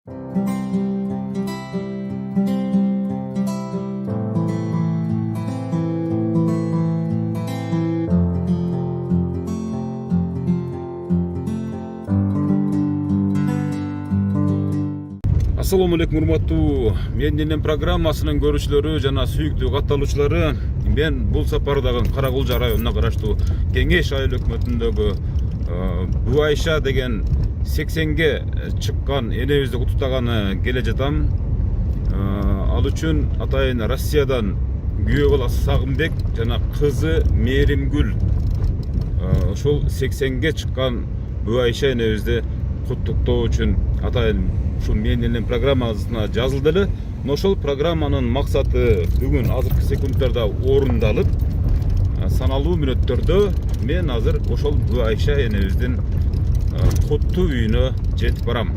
Assalamu alaikum урматтуу Менин программасынын көрүүчүлөрү жана сүйүктүү катталуучулары. Мен бул сапардагы Каракулжа районуна караштуу Кеңеш айыл өкмөтүндөгү Буайша деген 80ге чыккан энебизди куттуктаганы келе жатам. Ал үчүн атайын Россиядан күйөө баласы Сагынбек жана кызы Мээримгүл ошол 80ге чыккан Буайша энебизди куттуктоо үчүн атайын ушул менин программасына жазылды эле. Ошол программанын максаты бүгүн азыркы секундтарда орундалып, саналуу мүнөттөрдө мен азыр ошол Буайша энебиздин куттуу үйүнө жетип барам.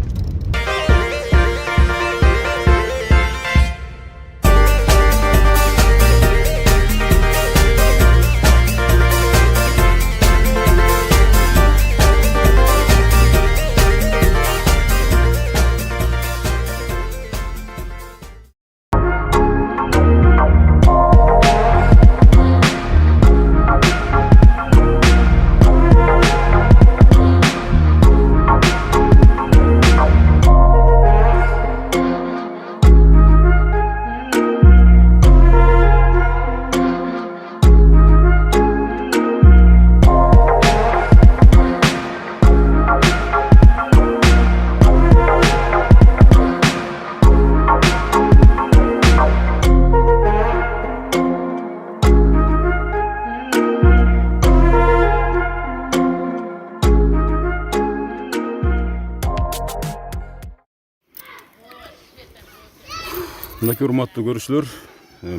Мынакей урматтуу көрүүчүлөр,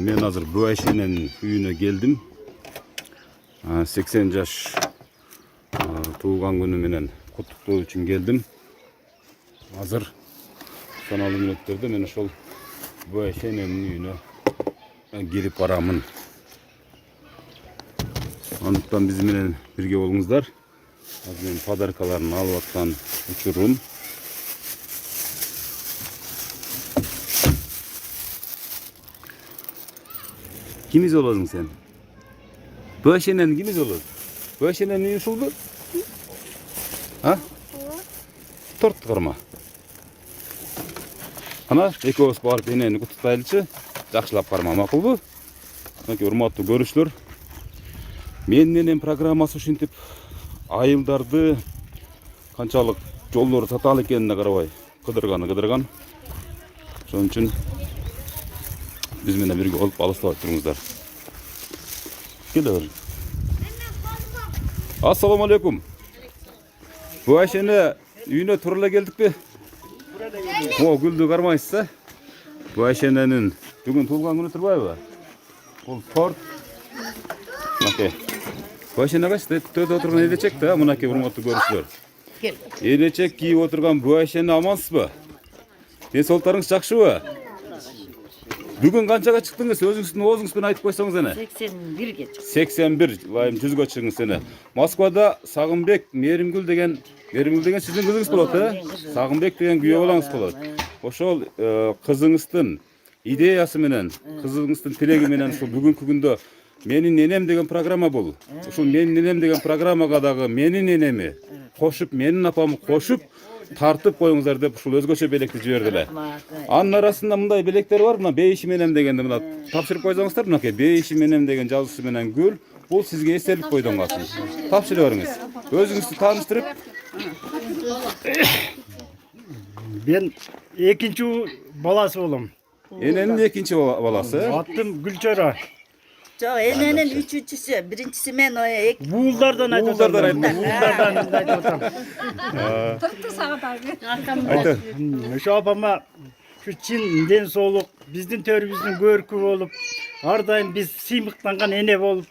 мен азыр Буайшанын үйүнө келдим. 80 жаш туулган күнү менен куттуктоо үчүн келдим. Азыр саналуу мүнөттөрдө мен ошол Буайшанын үйүнө кирип барамын. Андыктан биз менен бирге болуңуздар. Азыр мен подаркаларын алып аткан учурум. Kimiz olasın sen? Buayşa'nın kimiz olur? Buayşa'nın ne iş oldu? Ha? Tort kırma. Ana, ekos barıp eneni kutuktaylıçı. Жақшылап қарма мақұл bu. Мынакей урматтуу көрүүчүлөр. Менин программасы ушинтип айылдарды канчалык жолдору татаал экенине карабай кыдырган. Ошон үчүн биз менен бирге болуп алыстабай туруңуздар. Келе бер. Ассаламу алейкум. Буайшаны үйүнө тура эле келдикпи? О, гүлдү кармайсыз, а? Буайшанын бүгүн туулган күнү турбайбы? Бул торт. Мынакей. Буайшана кайсы төдө отурган элечек да, мынакей урматтуу көрүүчүлөр. Элечек кийип отурган Буайшаны амансызбы? Ден соолуктарыңыз жакшыбы? Бүгүн канчага чыктыңыз? Өзүңүздүн оозуңузбен айтып койсоңуз эне. 81ге чыктым. 81, лайым 100га чыгыңыз эне. Москвада Сагынбек Мээримгүл деген сиздин кызыңыз болот, э? Сагынбек деген күйөө балаңыз болот. Ошол кызыңыздын идеясы менен, кызыңыздын тилеги менен ушул бүгүнкү күндө менин энем деген программа бул. Ушул менин энем деген программага дагы менин энеми кошуп, менин апамы кошуп тартып коюңуздар деп ушул өзгөчө белекти жиберди эле. Анын арасында мындай белектер бар, мына бейишим энем дегенди мына тапшырып койсоңуздар, мынакей бейишим энем деген жазуусу менен гүл, бул сизге эстелик бойдон калсын. Тапшырып бериңиз. Өзүңүздү тааныштырып. Ben ikinci balası oğlum. Эненин экинчи баласы. Attım Gülçara. Жоқ, эненин үчүнчүсү, биринчиси мен ой. Buğullardan aytып Buğullardan Buğullardan Айтты. Şu apama şu Çin den soğuk bizdin törümüzdün görkü olup ardayım biz sıymıklangan ene olup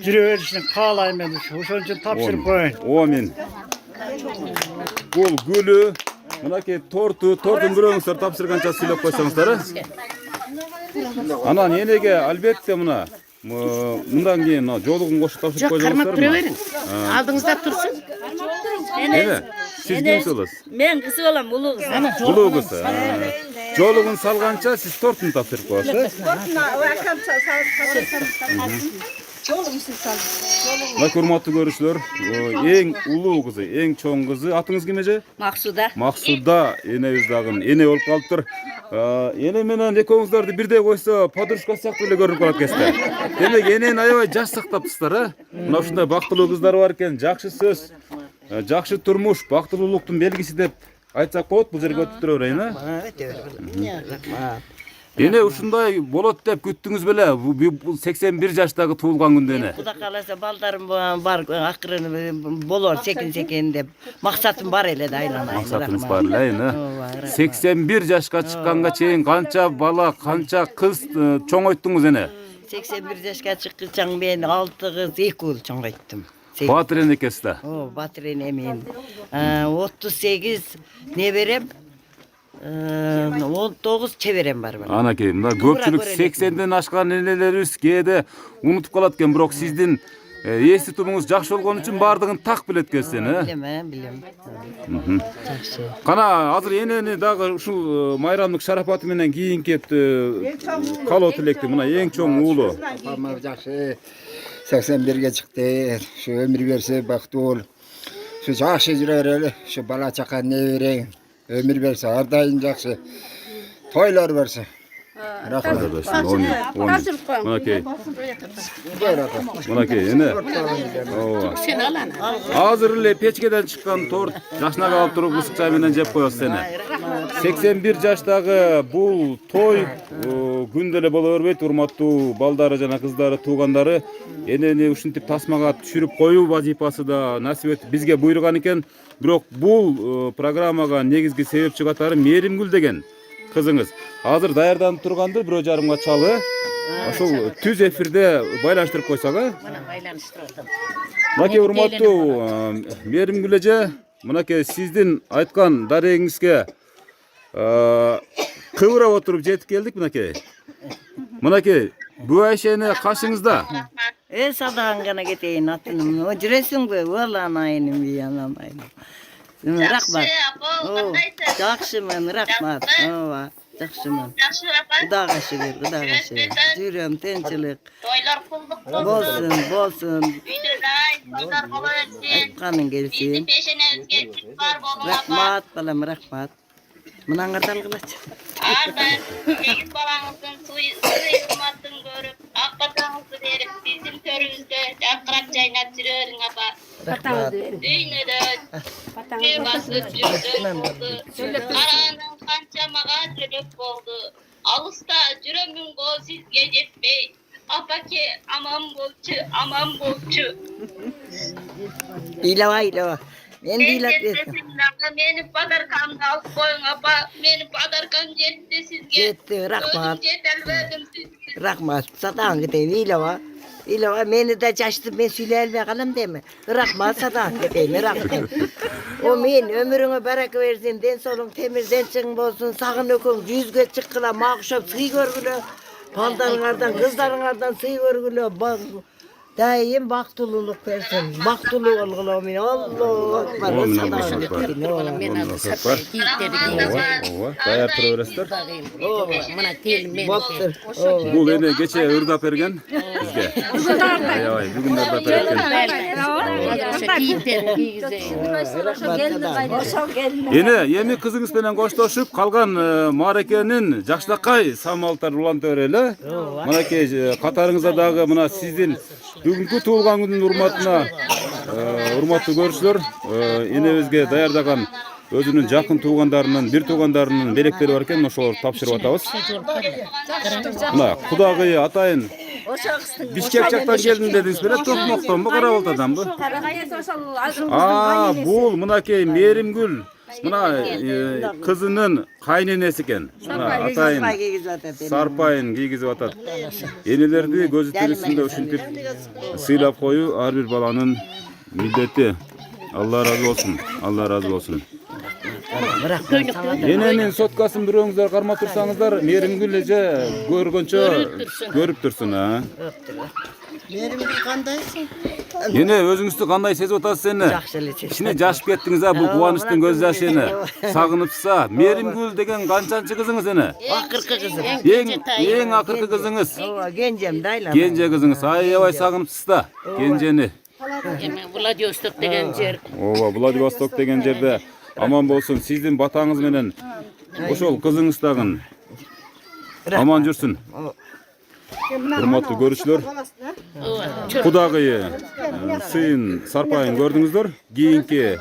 жүрө беришин каалайм мен. Ошон үчүн тапшырып коеюн. Омин. Бул гүлү, мынакей тортун бирөөңүздөр тапшырганча сүйлөп койсоңуздар. Анан энеге албетте мындан кийин жолугун кошуп тапшырып койсоңуздар. Кармап тура бериң. Алдыңызда турсун. Ene, siz kimsiz olasiz? Men kızı olam, ulu kızı. Ulu kızı. Жолугун салганча сиз тортун тапшырып коесуз. Мына урматтуу көрүүчүлөр, эң улуу кызы, эң чоң кызы, атыңыз ким эже? Максуда. Максуда энебиз дагы эне болуп калыптыр. Эне менен экөөңүздөрдү бирдей койсо, подружка сыяктуу эле көрүнүп калат экенсиздер. Демек энени аябай жаш сактаптырсыздар, а? Мына ушундай бактылуу кыздар бар экен, жакшы сөз, жакшы турмуш, бактылуулуктун белгиси деп айтсак болот, бул жерге өтүп тура берейин, а? Эне ушундай болот деп күттүңүз беле? Бул 81 жаштагы туулган күндө эне. Куда каласа балдарым бар, акырын болор секин деп. Максатым бар эле да айланайын. Максатыңыз бар эле, эне. 81 жашка чыкканга чейин канча бала, канча кыз чоңойттуңуз эне? 81 жашка чыккычаң мен 6 кыз 2 уул чоңойттум. Батыр эне экенсиз да. Батыр эне мен. 38 не берем? 19 чеберем бар мен. Анакей, мына көпчүлүк 80ден ашкан энелерибиз кээде унутуп калат экен, бирок сиздин эсти тумуңуз жакшы болгон үчүн бардыгын так билет экенсиз, Билем. Жакшы. Кана азыр энени дагы ушул майрамдык шарапаты менен кийинки калоо тилекти. Мына эң чоң уулу. Апам жакшы 81ге чыкты. Şu ömür verse бактуу. Şu жакшы жүрөр эле. Şu бала чака неберең ömür verse ар дайым жакшы. Тойлор берсе. Мынакей. Мынакей, эне. Азыр эле печкеден чыккан торт жашына калып туруп ысык чай менен жеп коесуз эне. 81 жаштагы бул той күндө эле боло бербейт, урматтуу балдары жана кыздары, туугандары. Энени ушинтип тасмага түшүрүп коюу вазифасы да насип этип бизге буйруган экен. Бирок бул программага негизги себепчи катары Меримгүл деген кызыңыз. Азыр даярданып турганды 1:30 чалы. Ошол түз эфирде байланыштырып койсок, а? Мына байланыштырдым. Мынакей урматтуу Меримгүл эже, мынакей сиздин айткан дарегиңизге кыбырап отуруп жетип келдик мынакей. Мынакей, бу Айшени кашыңызда. Садаган гана кетейин атыным. Жүрөсүңбү? Уланайын би ананайын. Рахмат. Жакшымын, рахмат. Жакшымын. Кудайга шүгүр, Кудайга шүгүр. Жүрөм тынчылык. Toylar kulduk. Болсун. Videolar, toylar bolo etsin. Каның келсин. Bizi peşenizge çıkar bolo apa. Рахмат, балам, рахмат. Мынаңардан кылачы. Ardın, 8 balanızın suyu hizmetin görüp, akbatağınızı verip, bizim törümüzde çakırak çaynat sürüyorsun apa. Düğünede bir basıp cüzdüm oldu. Karanın kança mağa sürüp oldu. Alısta cürümün gol sizge jetmey. Apa ki aman bolçu, aman bolçu. İlava. Men dilap Meni padarkamda alıp koyun apa. Meni padarkam jetti sizge. Jetti, rahmat. Özüm jetel verdim sizge. Rahmat. Sadağın gideyim ilava. İlava meni de çaştı ben süyleyelme kalım deme. Rahmat sadağın gideyim rahmat. O men ömrüne baraka versin. Den solun temirden çıkın bolsun. Sağın ökün yüzge çıkkıla mağışap sıy görgülü. Baldarınlardan kızlarınlardan sıy görgülü. Daim baktululuk versin. Baktulu olgulu min. Allahu Akbar. Sadağın gideyim. Dayar turup berесиздер. Mına telim Boptur. Бул эне кече ырдап берген бизге. Аябай, бүгүн ырдап берген. Эне эми кызыңыз менен коштошуп калган мааракенин жакшылакай самалттар улантып берели. Мынакей катарыңызда дагы мына сиздин бүгүнкү туулган күнүнүн урматына урматтуу көрүүчүлөр, энебизге даярдаган өзүнүн жакын туугандарынын, бир туугандарынын белектери бар экен, ошолорду тапшырып атабыз. Мына кудагый атайын Бишкек жактан келдим дедиңиз беле, Токмоктонбу, Карабалтаданбы? Бул мынакей Меримгүл, мына кызынын кайненеси экен. Мына атайын сарпайын кийгизип атат. Энелерди көзү тирисинде ушинтип сыйлап коюу ар бир баланын милдети. Алла разы болсун. Алла разы болсун. Эненин соткасын бирөөңүздөр кармап турсаңыздар, Меримгүл эже көргөнчө көрүп турсун, а? Benim qandayсың? Эне өзүңүздү кандай сезип атасыз эне? Жакшы эле сезип Кичине жашып кеттиңиз а, бул кубанычтын көз жашы эне. Сагынычса, Меримгүл деген канчанчы кызыңыз эне? Акыркы кызым. Эң акыркы кызыңыз. Ооба, кенжем да айлана. Кенже кызыңыз аябай сагынычсыз да. Кенжени. Владивосток деген жер. Ооба, Владивосток деген жерде аман болсун. Сиздин батаңыз менен ошол кызыңыз дагы аман жүрсүн. Урматтуу көрүүчүлөр, кудагыйы сын Сарпайын көрдүңүздөр. Кийинки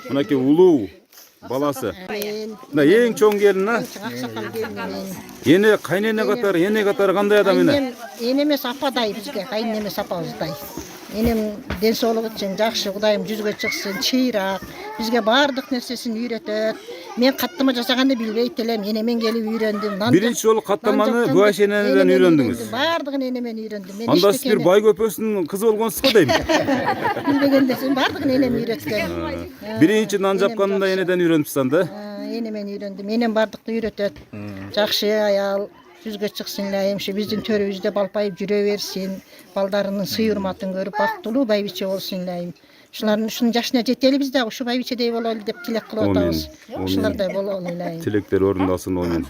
мынакей улуу баласы. Мына эң чоң келин а. Эне кайнене катары, эне катары кандай адам эне? Энеме ападай бизге, кайнеме апабыздай. Энем ден соолугу үчүн жакшы, Кудайым жүзгө чыксын, чыйрак. Бизге баардык нерсесин үйрөтөт. Мен каттама жасаганды билбейт элем, энемен келип үйрөндүм. Биринчи жолу каттаманы Буаш эненеден үйрөндүңүз. Баардыгын энемен үйрөндүм. Анда сиз бир бай көпөсүнүн кызы болгонсуз го дейм. Билбегенде сен баардыгын энем үйрөткөн. Биринчи нан жапканында энеден үйрөнүпсүз анда. Энемен үйрөндүм. Энем баардыкты үйрөтөт. Жакшы аял, жүзгө чыксын элем, биздин төрүбүздө балпайып жүрө берсин, балдарынын сый урматын көрүп бактылуу байбиче болсун элем. Ушулардын ушунун жашына жетели биз дагы ушу байбичедей бололу деп тилек кылып атабыз. Ушулардай бололу элем. Тилектер орындалсын омен.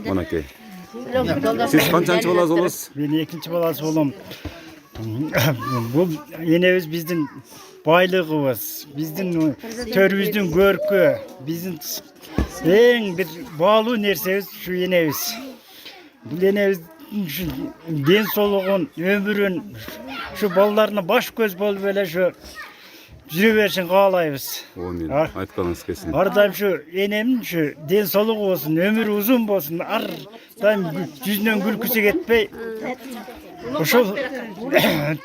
Мынакей. Сиз канчанчы баласы болосуз? Мен экинчи баласы болом. Бул энебиз биздин байлыгыбыз, биздин төрүбүздүн көркү, биздин эң бир баалуу нерсебиз ушу энебиз. Бул энебиздин ден соолугун, өмүрүн, ушу балдарына баш көз болуп эле ушу жүрө беришин каалайбыз. Омен. Айтканыңыз келсин. Ар дайым ушу энемдин ушу ден соолугу болсун, өмүрү узун болсун, ар дайым жүзүнөн күлкүсү кетпей, ошол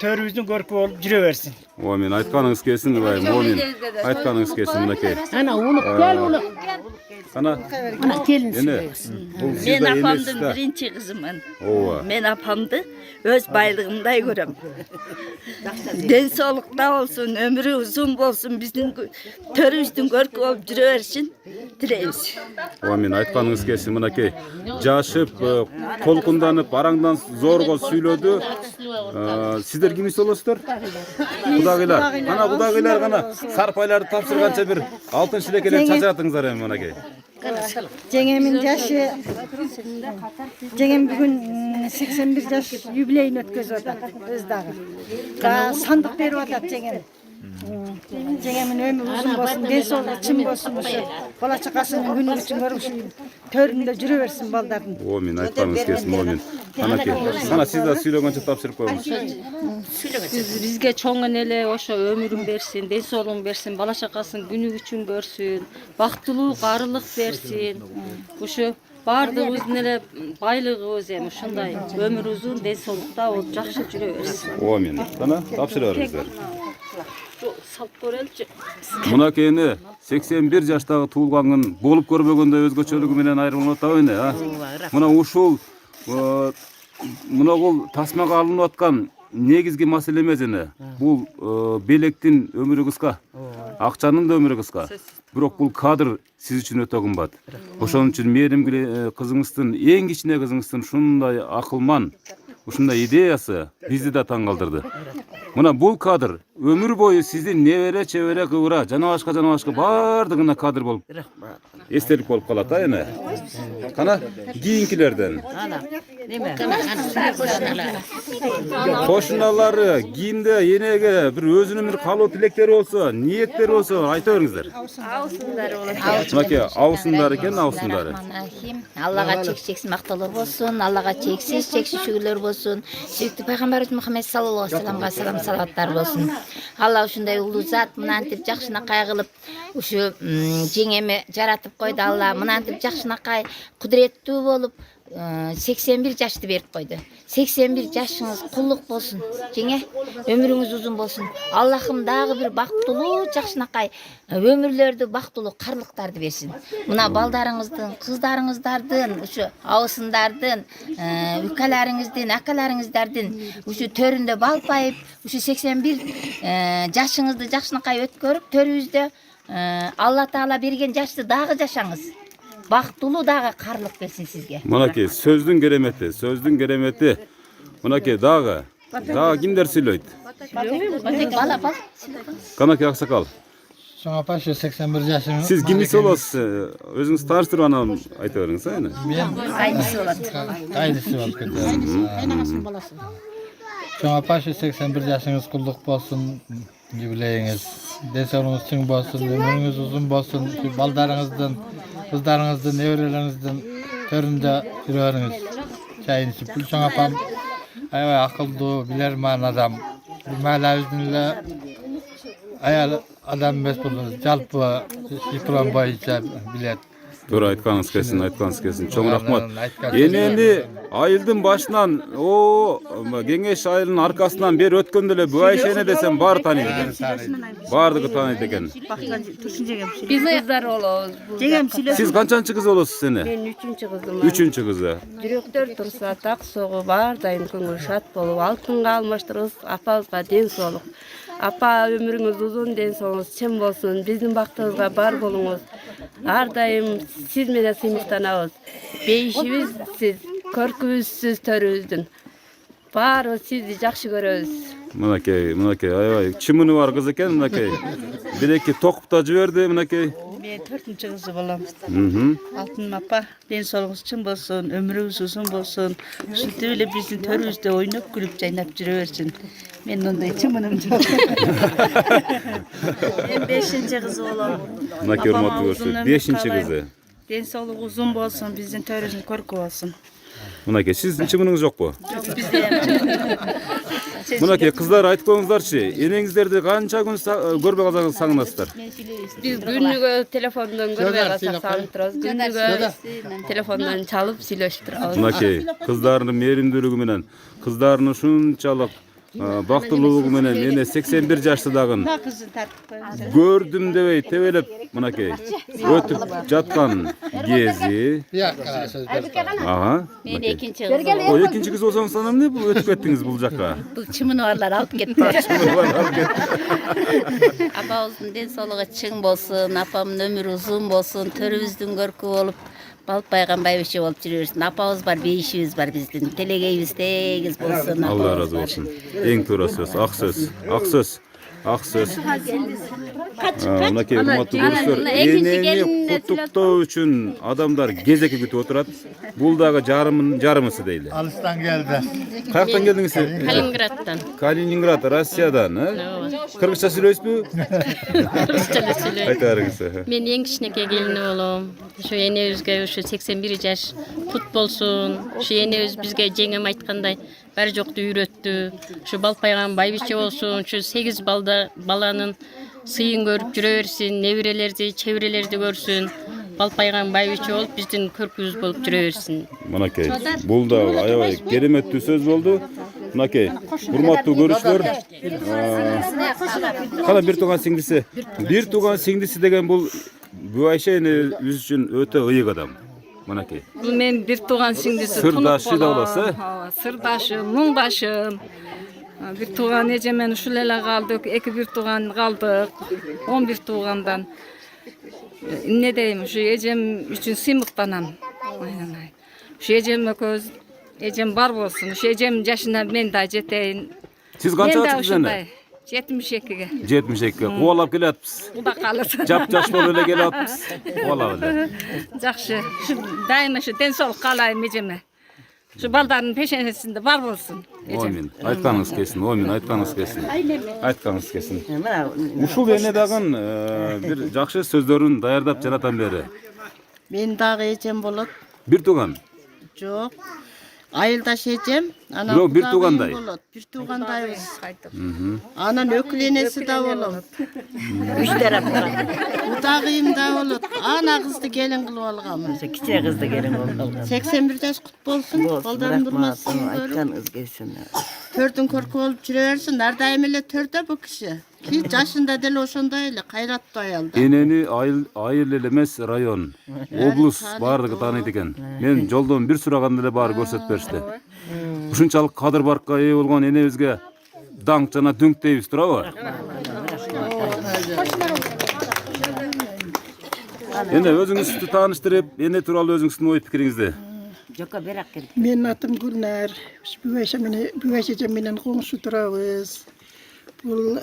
төрүбүздүн көркү болуп жүрө берсин. Омен. Айтканыңыз келсин, Ибайым. Омен. Айтканыңыз келсин мынакей. Ана улук, гел улук. Ана келин. эне. Бул Мен сизде апамдын энесиз да. биринчи кызымын. Ооба. Мен апамды өз байлыгымдай көрөм. Ден соолукта болсун, өмүрү узун болсун, биздин төрүбүздүн көркү болуп жүрө беришин тилейбиз. Омен. Айтканыңыз келсин мынакей. Жашып, толкунданып, араңдан зорго сүйлөдү. Сиздер кимиз болосуздар? Кудагыйлар. Ана кудагыйлар гана Сарпайларды тапшырганча бир алтын шилекелер чачыратыңыздар эми мынакей. Жеңемин жашы, жеңем бүгүн 81 жаш юбилейин өткөзүп атат, өз дагы. Сандык берип атат жеңем. Жеңемин өмүрү узун болсун, ден соолугу чын болсун, ушу бала чакасынын күнү үчүн көрүп төрүндө жүрө берсин балдардын. Омен. Айтканыңыз келсин, омен. Анакей. Ана сиз да сүйлөгөнчө тапшырып коюңуз. Бизге чоң эле ошо өмүрүн берсин, ден соолугун берсин, бала чакасын күнү үчүн көрсүн, бактылуу карылык берсин. Ушу баардыгыбыздын эле байлыгыбыз эми ушундай өмүр узун, ден соолукта болуп жакшы жүрө берсин. Омен. Ана тапшыра бериңиздер. Салып көрөлчү. Мынакейни 81 жаштагы туулганын болуп көрбөгөндө өзгөчөлүгү менен айрылып атабы эне, а? Мына ушул тасмага алынып аткан негизги маселе эмес эне. Бул белектин өмүрү кыска, акчанын да өмүрү кыска. Бирок бул кадр сиз үчүн өтө кымбат. Ошон үчүн Меримгүл кызыңыздын, эң кичине кызыңыздын ушундай акылман, ушундай идеясы бизди да таң калтырды. Мына бул кадр өмүр бою сиздин небере, чебере, кыбыра, жана башка баардыгына кадр болуп эстелик болуп калат а эне. Кана кийинкилерден. Кошуналары, кийимде энеге бир өзүнүн бир калуу тилектери болсо, ниеттери болсо айта бериңиздер. Аусындары болот. Мынакей аусындары экен, аусындары. Аллага чексиз мактоолор болсун, Аллага чексиз шүгүрлөр болсун. Сүйүктүү пайгамбарыбыз Мухаммед саллаллаху алейхи вассаламга салам салаваттар болсун. Алла ушундай улуу зат мынантип жакшынакай кылып ушу жеңеме жаратып койду. Алла мынантип жакшынакай кудуреттүү болуп 81 жашты берип койду. 81 жашыңыз куллук болсун. Жеңе, өмүрүңүз узун болсун. Аллахым дагы бир бактылуу жакшынакай өмүрлөрдү, бактылуу карлыктарды берсин. Мына балдарыңыздын, кыздарыңыздардын, ушу абысындардын, үкаларыңыздын, акаларыңыздардын ушу төрүндө балпайып, ушу 81 жашыңызды жакшынакай өткөрүп, төрүбүздө Алла Таала берген жашты дагы жашаңыз. Бактылуу дагы карлык берсин сизге. Мынакей сөздүн керемети. Мынакей дагы кимдер сүйлөйт? Бала бала. Канакей аксакал. Соңа пашы 81 жашыңыз. Сиз кимиси болосуз? Өзүңүз тааныштырып анан айта бериңиз, эне. Aynısı olur. Aynısı болуп кетет. Соңа пашы 81 жашыңыз кулдук болсун, юбилейиңиз. Денсаулыгыңыз чың болсун, өмүрүңүз узун болсун. Балдарыңыздын, кыздарыңыздын, неберелериңиздин төрүндө жүрөрүңүз. Чайын içip. Бул соңа пам аябай акылдуу, билерман адам. Маалабыздын эле аял адам эмес бул жалпы диплом боюнча билет. Туура айтканыңыз келсин. Чоң рахмат. Энени айылдын башынан, кеңеш айылынын аркасынан бери өткөндө эле Буайшене десем баары тааныйт экен. Баардыгы тааныйт экен. Биз кыздар болобуз. Жеңем сүйлөп. Сиз канчанчы кыз болосуз эне? Мен 3-чү кызым. 3-чү кызы. Жүрөктөр турса так согуп, ар дайым көңүл шат болуп, алтынга алмаштырыбыз, апабызга ден соолук. Апа өмүрүңүз узун, ден соолугуңуз чын болсун. Биздин бактыбызга бар болуңуз. Ар дайым сиз менен сыймыктанабыз. Бейишибиз сиз, көркүбүз сиз төрүбүздүн. Баары сизди жакшы көрөбүз. Мынакей аябай чымыны бар кыз экен, мынакей. Бир-эки токуп да жиберди, мынакей. Мен 4-чү кызы болом. Алтын апа, ден соолугуңуз чын болсун, өмүрүңүз узун болсун. Ушинтип эле биздин төрүбүздө ойноп күлүп жайнап жүрө берсин. Мен ондай чымыным жок. Мен 5-чи кызы болом. Мынакей урматтуу көрсө, 5-чи кызы. Ден соолугу узун болсун, биздин төрүбүздүн көркү болсун. Мынакей сиздин чымыныңыз жокпу? Жок, бизде ham. Мынакей кыздар айтып коюңуздарчы, энеңиздерди канча күн көрбөй калсаңыз сагынасыздар? Биз күнүгө телефондон көрбөй калсак сагынып турабыз. Күнүгө телефондон чалып сүйлөшүп турабыз. Мынакей кыздардын мээримдүүлүгү менен, кыздардын ушунчалык бактылуулугу менен эне 81 жаштагын көрдүм дебей тебелеп мынакей өтүп жаткан кези. Ага. Мен экинчи кыз. О, экинчи кыз болсоңуз анан эмне бул өтүп кеттиңиз бул жакка? Бул чымын барлар алып кетти. Апабыздын ден соолугу чың болсун, апамдын өмүрү узун болсун, төрүбүздүн көркү болуп, балпайган байбиче болуп жүрө берсин. Апабыз бар, бейишибиз бар биздин. Телегейибиз тегиз болсун. Алла разы болсун. Эң туура сөз, ак сөз. Мынакей урматтуу көрүүчүлөр, энени куттуктоо үчүн адамдар кезекке күтүп отурат. Бул дагы жарымысы дейли. Алыстан келди. Каяктан келдиңиз? Калининградтан. Калининград, Россиядан, Кыргызча сүйлөйсүзбү? Кыргызча эле сүйлөйм. Айта бериңиз. Мен эң кичинекей келини болом. Ошо энебизге ошо 81 жаш кут болсун. Ошо энебиз бизге жеңем айткандай баары жокту үйрөттү. Ушу балпайган байбиче болсун, ушу 8 баланын сыйын көрүп жүрө берсин, неберелерди, чебирелерди көрсүн. Балпайган байбиче болуп биздин көркүбүз болуп жүрө берсин. Мынакей, бул да аябай кереметтүү сөз болду. Мынакей, урматтуу көрүүчүлөр, кана бир тууган сиңдиси деген бул Буайша эне үчүн өтө ыйык адам. Мынакей. Бул мен бир тууган сиңдиси Сырдашы да болосу, Сырдашым, муңдашым. Бир тууган эжемен ушул эле калдык, 2 тууган калдык, 11 туугандан. Не дейм, ушу эжем үчүн сыймыктанам. Ушу эжем экөөбүз, эжем бар болсун, ушу эжем жашына мен да жетейин. Сиз канча чыктыңыз эне? 72-ге. 72-ге кубалап келатпыз. Куда калат. Жап-жаш болуп эле келатпыз. Кубалап эле. Жакшы. Дайыма ушу ден соолук каалайм эжеме. Ушу балдардын пешенесинде бар болсун. Омин. Айтканыңыз келсин. Ушул эне дагы бир жакшы сөздөрүн даярдап жанатан бери. Мен дагы эжем болот. Бир тууган. Жок. Айылдаш эжем, анан Бирок бир туугандай. Бир туугандайбыз. Анан өкүл энеси да болот. 3 тараптан. Удагыйым да болот. Ана кызды келин кылып алганмын. Кичи кызды келин кылып алган. 81 жаш кут болсун. Колдорун бурмасын. Айтканыңыз келсин. Төрдүн көркү болуп жүрө берсин. Ар дайым эле төрдө бу киши. Ки жашында деле ошондой эле кайраттуу аялда. Энени айыл эле эмес, район, облус баардыгы тааныйт экен. Мен жолдон бир сураганда эле баары көрсөтүп беришти. Ушунчалык кадыр баркка ээ болгон энебизге даңк жана дүңк дейбиз турабы? Эне өзүңүздү тааныштырып, эне тууралуу өзүңүздүн ой пикириңизди Joka berak kelip. Menin adım Gülnar. Büveşece menen komşu turabız. Bul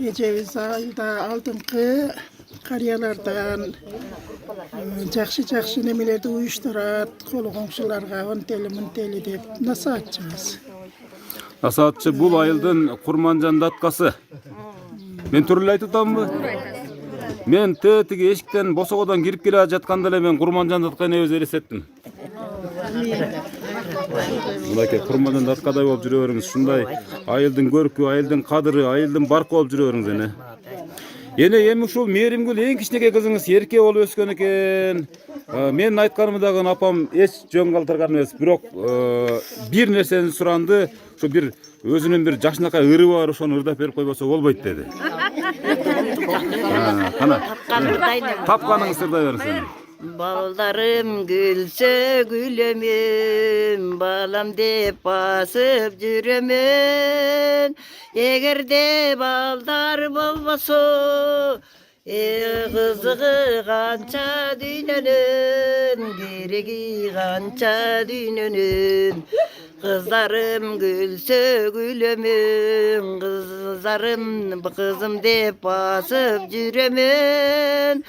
ecemiz ayda aldımkı karyalardan jakşı nemelerdi uyuşturat, kolu komşularga on teli dep nasatçımız. Насаатчы бул айылдын Курманжан даткасы. Мен турулай айтып атамбы? Мен тетиги эшиктен босогодон кирип келе жатканда эле мен Курманжан датканы өзү элестеттим. Мынакей Курманжан даткадай болуп жүрө бериңиз. Ушундай айылдын көркү, айылдын кадыры, айылдын баркы болуп жүрө бериңиз эне. Эми ушул Мээримгүл эң кичинекей кызыңыз Эрке болуп өскөн экен. Менин айтканымдагы апам эч жөн калтырган эмес, бирок бир нерсени суранды. Şu bir özünün bir жашынакай ыры бар, ошону ырдап берип койбосо болбойт dedi. Кана. Тапканыңыз ырдай берсин. Baldarım gülse gülemem, balam dep basıp jüremen. Egerde baldar bolboso, kızığı kança dünönün, geregi kança dünönün. Kızlarım gülse gülemin, kızım dep basıp jüremen.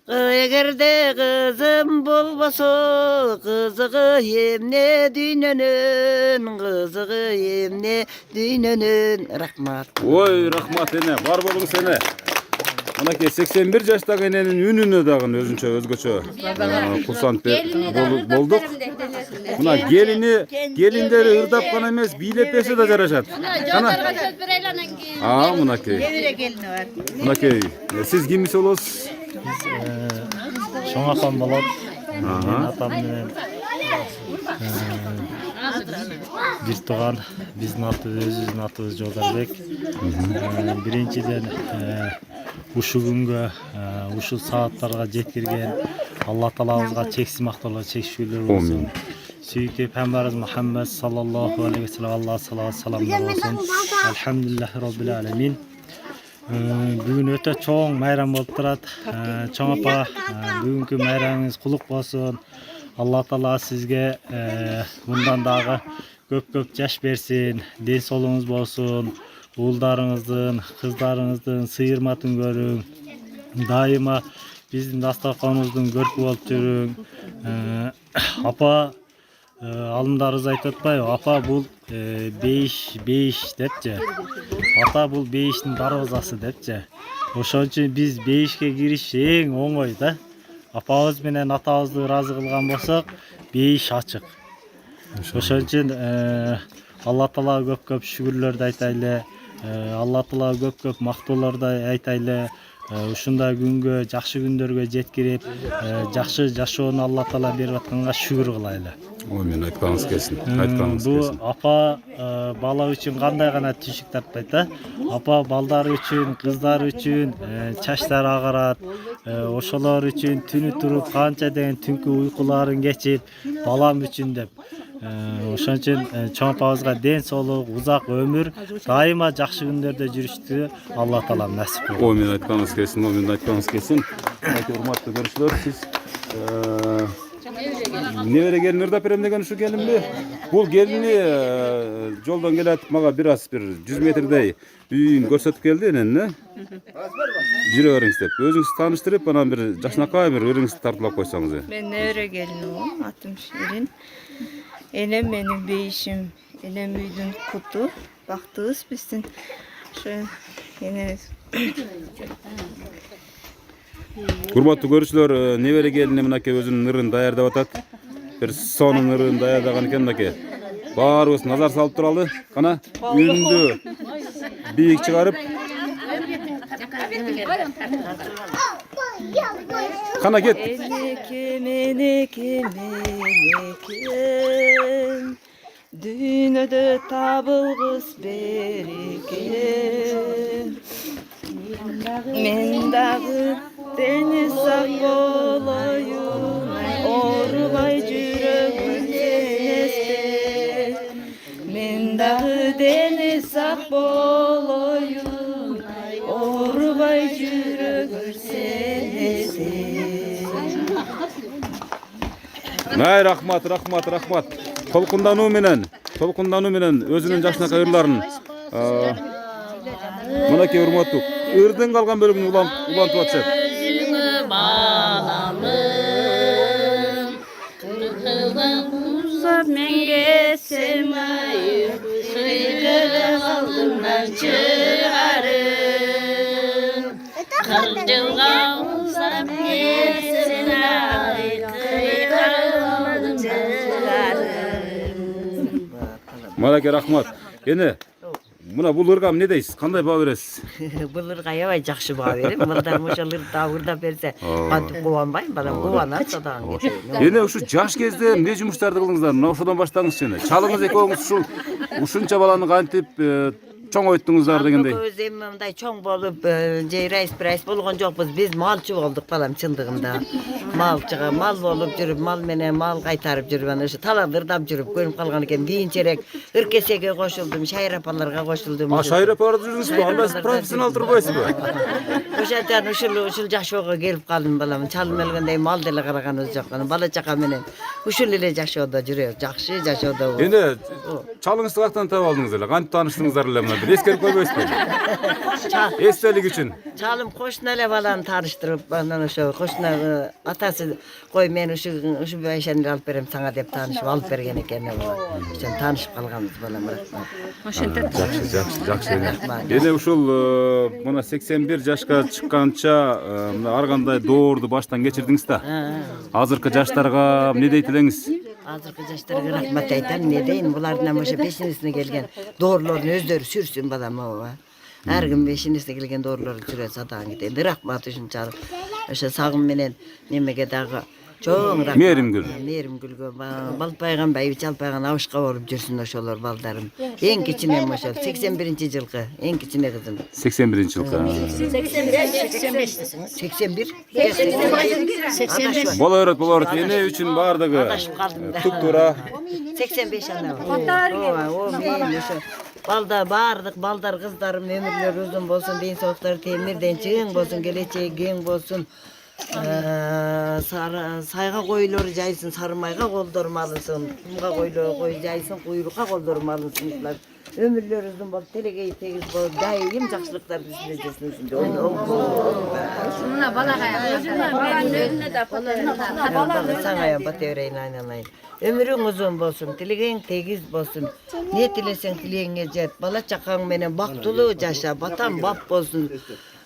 Egerde kızım bolboso, kızığı emne dünönün, kızığı emne dünönün. Rahmat. Oy, rahmat ene, бар болуңуз ene. Мынакей 81 жаштагы эненин үнүнө дагы өзүнчө өзгөчө курсант болдук. Мына келиндери ырдап гана эмес, бийлеп берсе да жарашат. Кана. Мынакей. Мынакей, сиз кимис болосуз? Чоң апам болот. Атам менен бир тууган, биздин өзүбүздүн атыбыз Жолдарбек. Биринчиден ушул күнгө, ушул сааттарга жеткирген Алла Таалабызга чексиз мактоолор, чечүүлөр болсун. Сүйүктүү Пайгамбарыбыз Мухаммад саллаллаху алейхи ва саллям, Алла саламдар болсун. Алхамдулиллахи роббил аламин. Бүгүн өтө чоң майрам болуп турат. Чоң апа, бүгүнкү майрамыңыз кулук болсун. Алла Таала сизге мындан дагы көп жаш берсин, ден соолугуңуз болсун. Уулдарыңыздын, кыздарыңыздын сыйырматын көрүң. Дайыма биздин дастарканыбыздын көркү болуп жүрүң. Апа, алымдарыбыз айтып атпайбы? Апа бул бейиш депчи. Ата бул бейиштин дарбазасы депчи. Ошон үчүн биз бейишке кириш эң оңой да. Апабыз менен атабызды ыраазы кылган болсок, бейиш ачык. Ошон үчүн Алла Таалага көп шүгүрлөрдү айтайлы. Алла Таалага көп мактоолорду айтайлы. Ушундай күнгө, жакшы күндөргө жеткирип, жакшы жашоону Алла Таала берип атканга шүгүр кылайлы. Мен айтканыңыз келсин. Бу апа бала үчүн кандай гана түшүк тартпайт да. Апа балдары үчүн, кыздары үчүн чачтары агарат. Ошолор үчүн түнү туруп канча деген түнкү уйкуларын кечип, балам үчүн деп. Ошон үчүн чоң апабызга ден соолук, узак өмүр, дайыма жакшы күндөрдө жүрүштү Алла Таала насип кылсын. Мен айтканыңыз келсин. Урматтуу көрүүчүлөр, сиз небере келин ырдап берем деген ушу келинби? Бул келини жолдон келатып мага бир 100 метрдей үйүн көрсөтүп келди энени. Жүрө бериңиз деп. Өзүңүз тааныштырып, анан бир жашынакай бир ырыңызды тартуулап койсоңуз. Мен небере келиним, атым Ширин. Энем менин бейишим, энем үйдүн куту, бактыбыз биздин. Ошо энебиз. Урматтуу көрүүчүлөр, небере келини мынакей өзүнүн ырын даярдап атат. Бир сонун ырын даярдаган экен мынакей. Баарыбыз назар салып туралы. Кана үнүндү бийик чыгарып. Кана кет. Менеке, дүйнөдө табылгыс береке. Мен дагы дени сак болоюн, оорубай жүрөгүм сенесте. Мен дагы дени сак болоюн, оорубай жүрөгүм сенесте. Рахмат. Толкундануу менен өзүнүн жашынакай ырларын мынакей урматтуу ырдын калган бөлүгүн улантып атышат. Menge semayı Sıygı aldımdan çıkarım 40 yılga olsam Yesin ağrı Kıykalım çıkarım Malaka рахмат. Эне мына бул ырга эмне дейсиз? Кандай баа бересиз? Булырга аябай жакшы баа берем. Балдар ошол ырдап берсе, кантип кубанбайм, балам кубанат содан. Эне ушу жаш кезде эмне жумуштарды кылдыңыздар? Мына ошодон баштаңызчы эне. Чалыңыз экөөңүз ушунча баланы кантип чоңойттуңуздар дегендей. Көз эми мындай чоң болуп, же райс болгон жокпуз. Биз малчы болдук балам чындыгында. Малчыга мал болуп жүрүп, мал менен мал кайтарып жүрүп, аны ошо талап ырдап жүрүп көрүп калган экен. Кийинчерээк ыркесеге кошулдум, шайыр апаларга кошулдум. Шайыр апаларды жүрүңүзбү? Анда сиз профессионал турбайсызбы? Ошондон ушул жашоого келип калдым балам. Чалым өлгөндө мал деле караганыбыз жок. Бала чака менен ушул эле жашоодо жүрөбүз. Жакшы жашоодо. Эне чалыңызды каяктан таап алдыңыз эле? Кантип тааныштыңыздар эле мына? Эскерип койбойсузбу? Эстелик үчүн. Чалым кошуна эле баланы тааныштырып, анан ошо кошуна атасы кой мен ушу байшаны алып берем сага деп таанышып алып берген экен. Ошон таанышып калганбыз балам. Ошентет. Жакшы. Эне ушул мына 81 жашка чыкканча мына ар кандай доорду баштан кечирдиңиз да. Азыркы жаштарга эмне дейт элеңиз? Азыркы жаштарга рахмат айтам. Не дейин, булардын ошо бешинесине келген доорлорун өздөрү сүрсүн балам ооба. Ар ким бешинесине келген доорлорун сүрө сатаан кетет. Рахмат ушунчалык. Ошо сагым менен немеге дагы чоң рахмат. Мээрим-гүлгө балпайган чалпайган абышка болуп жүрсүн ошолор балдарым. Эң кичинем ошол 81-жылкы, эң кичине кызым. 81-жылкы. 81. Болор. Эне үчүн бардыгы туп-туура 85 ана. О, мен ошо бардык балдар кыздарым өмүрлөрү узун болсун, ден соолуктары темирден чың болсун, келечеги кең болсун. Сайга койлору жайсын, сары майга колдору малынсын, кумга койлору жайсын, куйрукка колдору малынсын. Өмүрлөрү узун болуп, телегей тегиз болуп, дайым жакшылыктар бизде жүрсүн. Мына балага өзүнө да саңая бата берейин айналайын. Өмүрүң узун болсун, тилегең тегиз болсун. Не тилесең тилегиңе жет. Бала чакаң менен бактылуу жаша, батан бап болсун.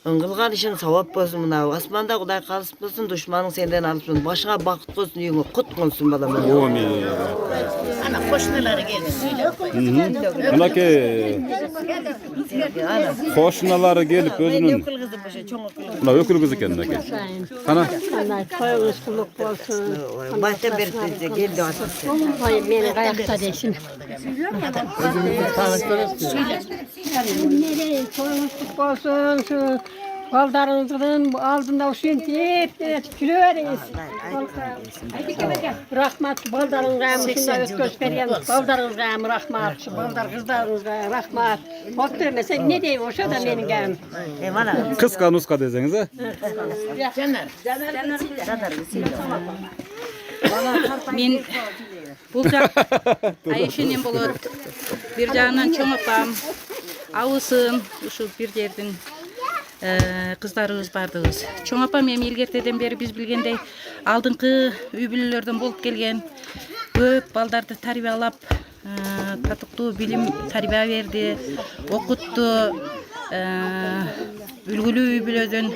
Кылган ишиң савап болсун. Мына асманда Кудай калыс болсун, душманың сенден алыпсın. Башыңа бакыт болсун, үйүңө кут болсун балам. Амин. Ана кошуналары келди сүйлөп кой. Мынакей кошуналары келип өзүнүн мына өкүл кыз экен мынакей. Кана? Тоюңуз кулук болсун. Баштан бери келди атасы. Ой, мени каякта дейсин. Тоюңуз кулук болсун. Балдарыңыздын алдында ушинтип жүрө бериңиз. Рахмат балдарыңызга, ушундай өткөз берген балдарыңызга рахмат. Балдар кыздарыңызга рахмат. Болуп бермесе эмне дейм, ошо да менин гәм. Кыска нуска десеңиз, а? Мен бул жак Айшенем болот. Бир жагынан чоң апам, абысым ушул бир жердин кыздарыбыз бардыгыбыз. Чоң апам эми илгертеден бери биз билгендей алдыңкы үй бүлөлөрдөн болуп келген. Көп балдарды тарбиялап, татыктуу билим тарбия берди, окутту. Үлгүлүү үй бүлөдөн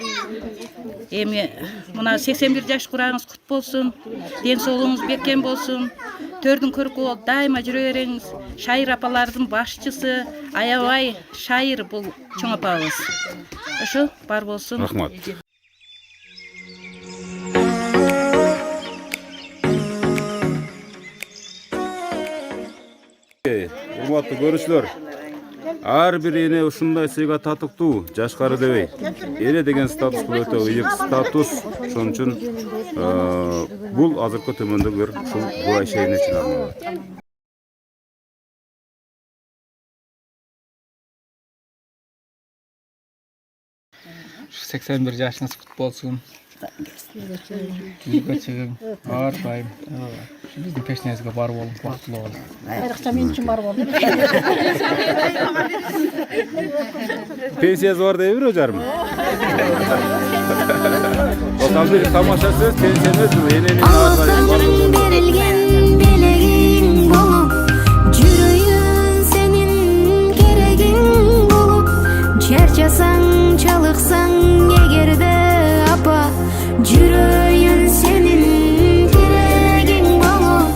эми мына 81 жаш курагыңыз кут болсун, ден соолугуңуз беркен болсун. Төрдүн көркү болуп дайыма жүрө бериңиз. Шайыр апалардын башчысы Аябай Шайыр бул чоң апабыз. Ошо бар болсун. Рахмат. Урматтуу көрүүчүлөр, ар бир эне ушундай сыйга татыктуу, жашкары дебей. Эне деген статус бул өтө ыйык статус. Ошон үчүн бул азыркы төмөндөгүлөр ушул Айша эне үчүн арналат. 81 жашыңыз кут болсун. Yüzge çıgın. Ağırtayım. Şu bizim peşinizge barıp olun, baqtlı olun. Ayırıqça men üçün barıp oldu. Pensiyası var deyip hocarım. O tam bir tamaşa söz pensiyası enenin ağırtayım var olun. Berilgen belegin bolup Jürüyün senin keregin bolup Çerçasan çalıksan egerde apa Jürüyün senin keregin bolup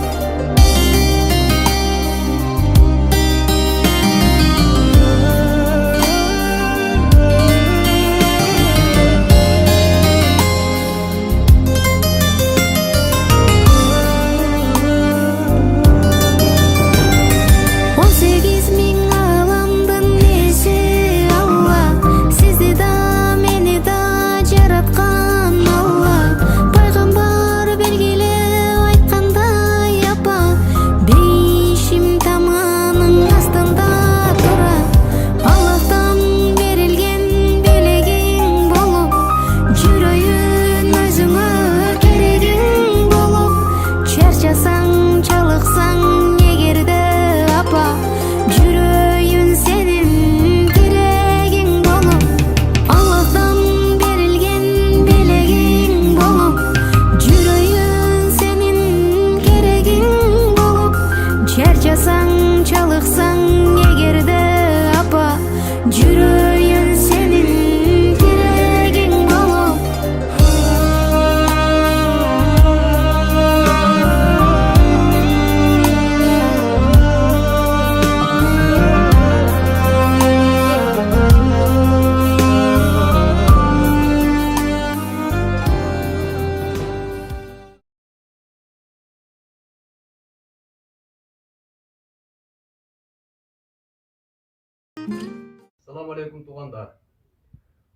Assalamu alaikum tuğandar.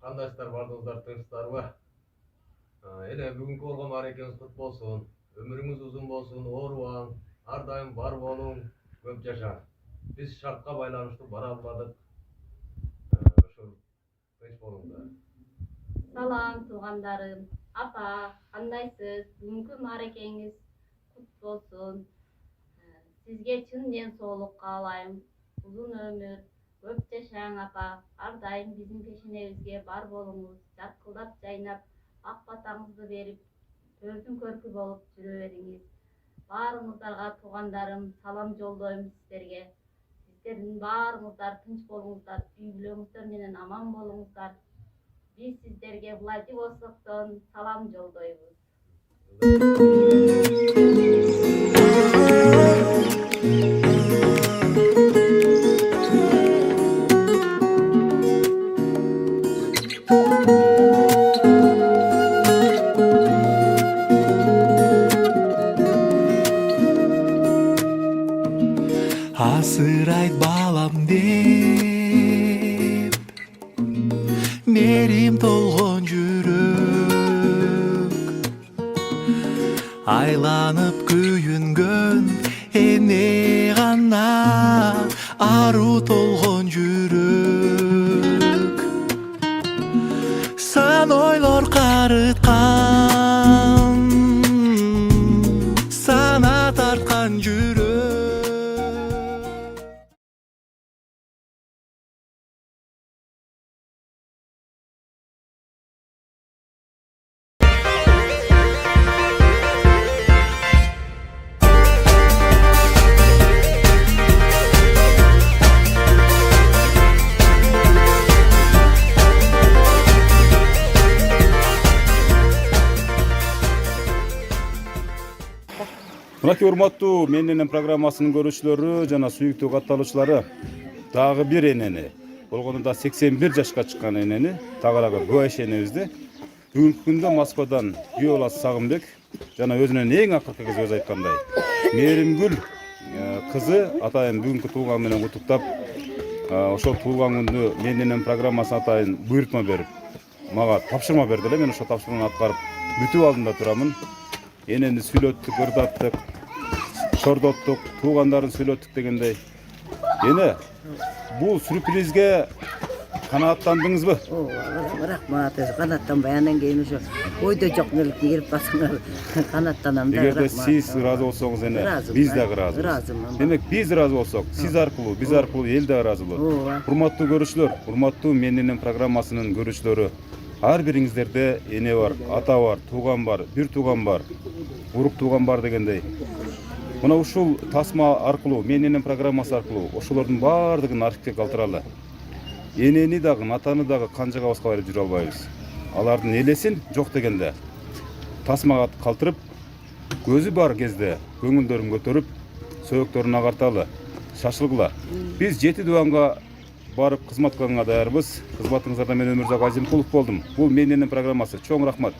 Kandaşlar bardыңыздар тынчтарбы? Ele бүгүнкү болгон мааракеңиз кут болсун. Өмүрүңүз узун болсун, оорубаң, ар дайым бар болуң, көп жаша. Биз шартка байланыштуу бара албадык. Ошол тынч болуңдар. Салам туғандарым. Апа, кандайсыз? Бүгүнкү мааракеңиз кут болсун. Сизге чын ден соолук каалайм. Узун өмүр, көп жашаң апа. Ар дайым биздин пешенебизге бар болуңуз. Жаркылдап жайнап, ак батаңызды берип, төрдүн көркү болуп жүрө бериңиз. Баарыңыздарга туугандарым салам жолдойм сиздерге. Сиздердин баарыңыздар тынч болуңуздар, үй бүлөңүздөр менен аман болуңуздар. Биз сиздерге Владивостоктон салам жолдойбуз. Асырайт балам деп мерим толгон жүрөк айланып күйүнгөн эне гана аруу толгон жүрөк сан ойлор карыткан сана тарткан жүрөк. Мынакей урматтуу Менен программасынын көрүүчүлөрү жана сүйүктүү катталуучулары, дагы бир энени, болгону да 81 жашка чыккан энени, тагыраагы Гуайш энебизди бүгүнкү күндө Москвадан Виола Сагынбек жана өзүнүн эң акыркы кызы өзү айткандай Мээримгүл кызы атайын бүгүнкү туулган менен куттуктап, ошол туулган күндү Менен программасына атайын буйрутма берип, мага тапшырма берди эле. Мен ошол тапшырманы аткарып бүтүп алдында турамын. Энени сүйлөттүк, ырдаттык, чордоттук, туугандарын сүйлөттүк дегендей. Эне бул сюрпризге канааттандыңызбы? Рахмат. Канаттанбай анан кийин ошо ойдо жок нерселерге келип калсаңар канаттанам да. Эгерде сиз ыраазы болсоңуз эне биз дагы ыраазыбыз. Ыраазымын. Демек биз ыраазы болсок, биз аркылуу эл да ыраазы болот. Урматтуу көрүүчүлөр, урматтуу Мен Энем программасынын көрүүчүлөрү, ар бириңиздерде эне бар, ата бар, тууган бар, бир тууган бар, урук тууган бар дегендей. Мына ушул тасма аркылуу, Мен Энем программасы аркылуу ошолордун баардыгын архивге калтыралы. Энени дагы, атаны дагы канжыга баска берип жүрө албайбыз. Алардын элесин жок дегенде тасмага калтырып, көзү бар кезде көңүлдөрүн көтөрүп, сөөктөрүн агарталы, шашылгыла. Биз 7 дубанга барып кызмат кылганга даярбыз. Кызматыңыздарда мен Өмүрзак Азимкулов болдум. Бул Мен Энем программасы. Чоң рахмат.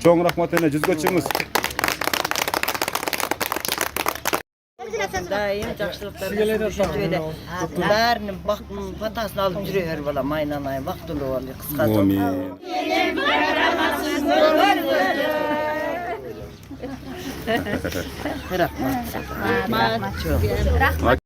Чоң рахмат эне, жүзгө чыгыңыз. Дайым жакшылыктарды жүргөдө баарынын батасын алып жүрө бер балам, айналай бактылуу бол, кыскасы. Амин. Рахмат. Рахмат.